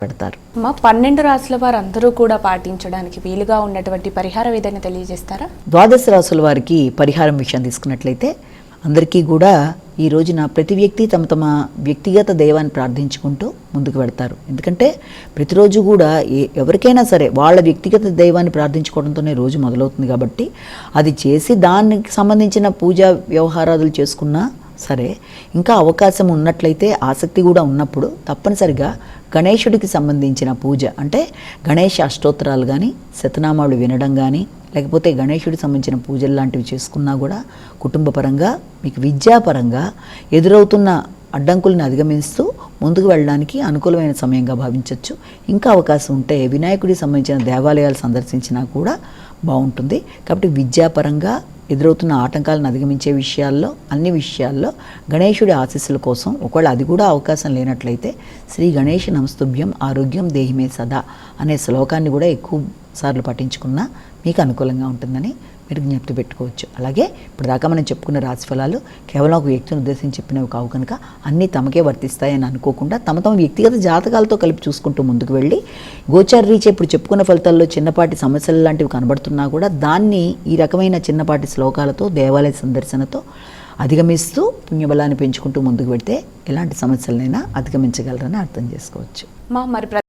పెడతారు. 12 రాశుల వారు అందరూ కూడా పాటించడానికి వీలుగా ఉన్నటువంటి పరిహారం ఏదైనా తెలియజేస్తారా? ద్వాదశ రాశుల వారికి పరిహారం విషయం తీసుకున్నట్లయితే అందరికీ కూడా ఈ రోజున ప్రతి వ్యక్తి తమ వ్యక్తిగత దైవాన్ని ప్రార్థించుకుంటూ ముందుకు వెడతారు. ఎందుకంటే ప్రతిరోజు కూడా ఎవరికైనా సరే వాళ్ళ వ్యక్తిగత దైవాన్ని ప్రార్థించుకోవడంతోనే రోజు మొదలవుతుంది. కాబట్టి అది చేసి దానికి సంబంధించిన పూజా వ్యవహారాలు చేసుకున్నా సరే, ఇంకా అవకాశం ఉన్నట్లయితే, ఆసక్తి కూడా ఉన్నప్పుడు తప్పనిసరిగా గణేశుడికి సంబంధించిన పూజ అంటే గణేష అష్టోత్తరాలు కానీ, శతనామాలు వినడం కానీ, లేకపోతే గణేశుడికి సంబంధించిన పూజలు లాంటివి చేసుకున్నా కూడా కుటుంబపరంగా మీకు విద్యాపరంగా ఎదురవుతున్న అడ్డంకులను అధిగమిస్తూ ముందుకు వెళ్ళడానికి అనుకూలమైన సమయంగా భావించవచ్చు. ఇంకా అవకాశం ఉంటే వినాయకుడికి సంబంధించిన దేవాలయాలు సందర్శించినా కూడా బాగుంటుంది. కాబట్టి విద్యాపరంగా ఎదురవుతున్న ఆటంకాలను అధిగమించే విషయాల్లో, అన్ని విషయాల్లో గణేశుడి ఆశీస్సుల కోసం ఒకవేళ అది కూడా అవకాశం లేనట్లయితే శ్రీ గణేష నమస్తుభ్యం ఆరోగ్యం దేహిమే సదా అనే శ్లోకాన్ని కూడా ఎక్కువ సార్లు పఠించుకున్నా మీకు అనుకూలంగా ఉంటుందని మీరు జ్ఞప్తి పెట్టుకోవచ్చు. అలాగే ఇప్పుడు దాకా మనం చెప్పుకున్న రాశిఫలాలు కేవలం ఒక వ్యక్తిని ఉద్దేశించి చెప్పినవి కావు కనుక అన్నీ తమకే వర్తిస్తాయని అనుకోకుండా తమ వ్యక్తిగత జాతకాలతో కలిపి చూసుకుంటూ ముందుకు వెళ్ళి గోచార రీత్యా ఇప్పుడు చెప్పుకున్న ఫలితాల్లో చిన్నపాటి సమస్యలు లాంటివి కనబడుతున్నా కూడా దాన్ని ఈ రకమైన చిన్నపాటి శ్లోకాలతో, దేవాలయ సందర్శనతో అధిగమిస్తూ పుణ్యబలాన్ని పెంచుకుంటూ ముందుకు వెళ్తే ఎలాంటి సమస్యలనైనా అధిగమించగలరని అర్థం చేసుకోవచ్చు. మరి